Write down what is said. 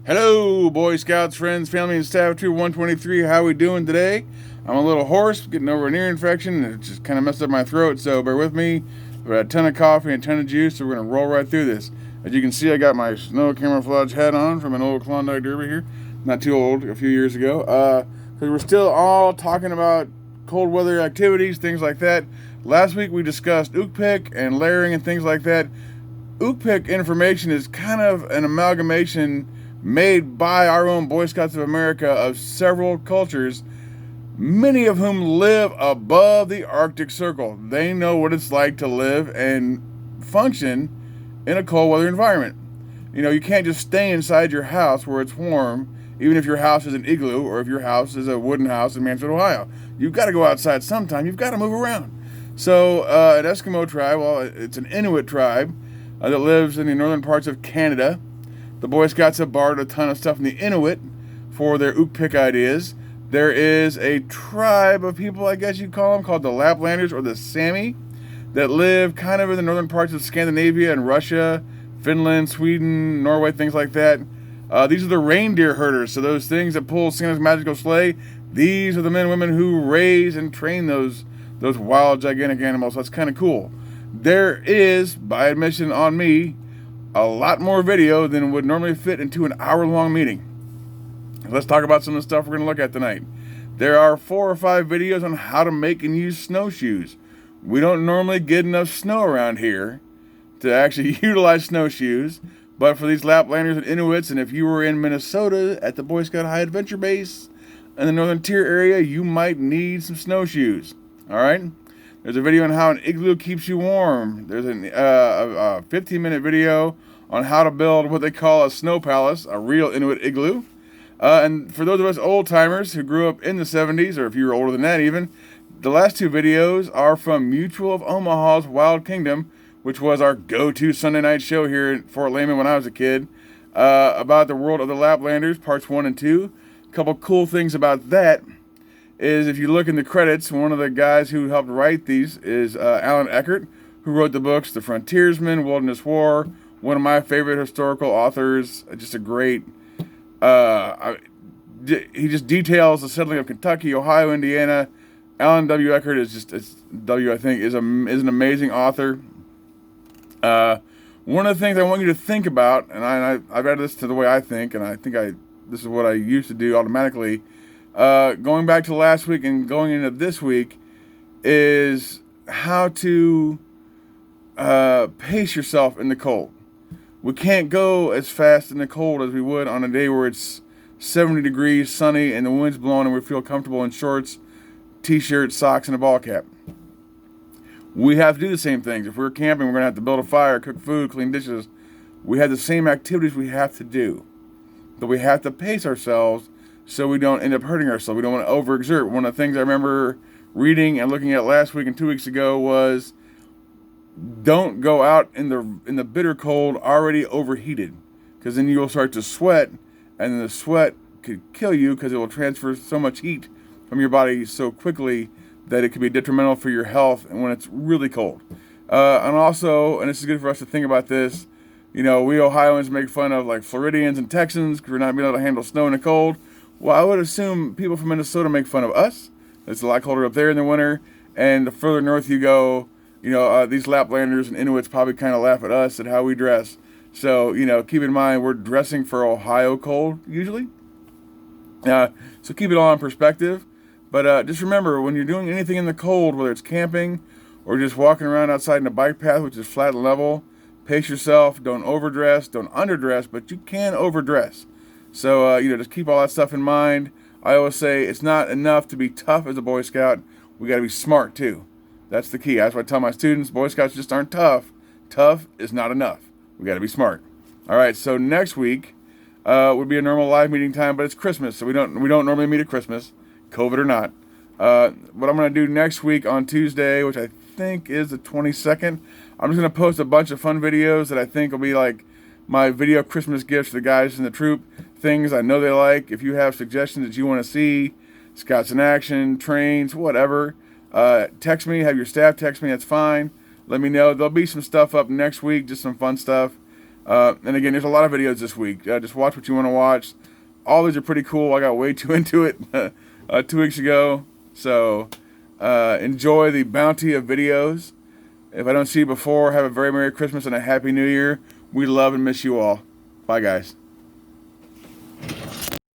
Hello, Boy Scouts, friends, family, and staff. Troop 123. How we doing today? I'm a little hoarse, getting over an ear infection. It just kind of messed up my throat, so bear with me. I've got a ton of coffee and a ton of juice, so we're going to roll right through this. As you can see, I got my snow camouflage hat on from an old Klondike Derby here. Not too old, a few years ago. Because we're still all talking about cold weather activities, things like that. Last week we discussed Ukpik and layering and things like that. Ukpik information is kind of an amalgamation made by our own Boy Scouts of America of several cultures, many of whom live above the Arctic Circle. They know what it's like to live and function in a cold weather environment. You know, you can't just stay inside your house where it's warm, even if your house is an igloo or if your house is a wooden house in Mansfield, Ohio. You've got to go outside sometime. You've got to move around. So an Eskimo tribe, well, it's an Inuit tribe that lives in the northern parts of Canada. The Boy Scouts have borrowed a ton of stuff from the Inuit for their Ukpik ideas. There is a tribe of people, I guess you'd call them, called the Laplanders or the Sami, that live kind of in the northern parts of Scandinavia and Russia, Finland, Sweden, Norway, things like that. These are the reindeer herders, so those things that pull Santa's magical sleigh. These are the men and women who raise and train those wild, gigantic animals. That's kind of cool. There is, by admission on me, a lot more video than would normally fit into an hour-long meeting. Let's talk about some of the stuff we're going to look at tonight. There are 4 or 5 videos on how to make and use snowshoes. We don't normally get enough snow around here to actually utilize snowshoes, but for these Laplanders and Inuits, and if you were in Minnesota at the Boy Scout High Adventure Base in the Northern Tier area, you might need some snowshoes. All right? There's a video on how an igloo keeps you warm. There's a 15-minute video on how to build what they call a snow palace, a real Inuit igloo. And for those of us old-timers who grew up in the 70s, or if you were older than that even, the last 2 videos are from Mutual of Omaha's Wild Kingdom, which was our go-to Sunday night show here at Fort Lehman when I was a kid, about the world of the Laplanders, parts 1 and 2. A couple cool things about that is if you look in the credits, one of the guys who helped write these is Alan Eckert, who wrote the books The Frontiersman, Wilderness War, one of my favorite historical authors, just a great, he just details the settling of Kentucky, Ohio, Indiana. Alan W. Eckert is just, W I think, is an amazing author. One of the things I want you to think about, and I've added this to the way I think, and I think this is what I used to do automatically, going back to last week and going into this week, is how to pace yourself in the cold. We can't go as fast in the cold as we would on a day where it's 70 degrees, sunny, and the wind's blowing and we feel comfortable in shorts, t-shirts, socks, and a ball cap. We have to do the same things. If we're camping, we're going to have to build a fire, cook food, clean dishes. We have the same activities we have to do. But we have to pace ourselves so we don't end up hurting ourselves. We don't want to overexert. One of the things I remember reading and looking at last week and 2 weeks ago was don't go out in the bitter cold already overheated, because then you will start to sweat, and then the sweat could kill you because it will transfer so much heat from your body so quickly that it could be detrimental for your health and when it's really cold. And also, and this is good for us to think about this, you know, we Ohioans make fun of like Floridians and Texans for not being able to handle snow in the cold. Well, I would assume people from Minnesota make fun of us. It's a lot colder up there in the winter, and the further north you go, you know, these Laplanders and Inuits probably kind of laugh at us at how we dress. So, you know, keep in mind we're dressing for Ohio cold usually. So keep it all in perspective. But just remember, when you're doing anything in the cold, whether it's camping or just walking around outside in a bike path, which is flat and level, pace yourself. Don't overdress, don't underdress, but you can overdress. So, you know, just keep all that stuff in mind. I always say it's not enough to be tough as a Boy Scout. We got to be smart, too. That's the key. That's what I tell my students. Boy Scouts just aren't tough. Tough is not enough. We got to be smart. All right, so next week would be a normal live meeting time, but it's Christmas, so we don't normally meet at Christmas, COVID or not. What I'm going to do next week on Tuesday, which I think is the 22nd, I'm just going to post a bunch of fun videos that I think will be like my video Christmas gifts to the guys in the troop, things I know they like. If you have suggestions that you want to see, Scouts in action, trains, whatever, text me, have your staff text me, that's fine. Let me know. There'll be some stuff up next week, just some fun stuff. And again, there's a lot of videos this week. Just watch what you want to watch. All these are pretty cool. I got way too into it 2 weeks ago. So enjoy the bounty of videos. If I don't see you before, have a very Merry Christmas and a Happy New Year. We love and miss you all. Bye, guys.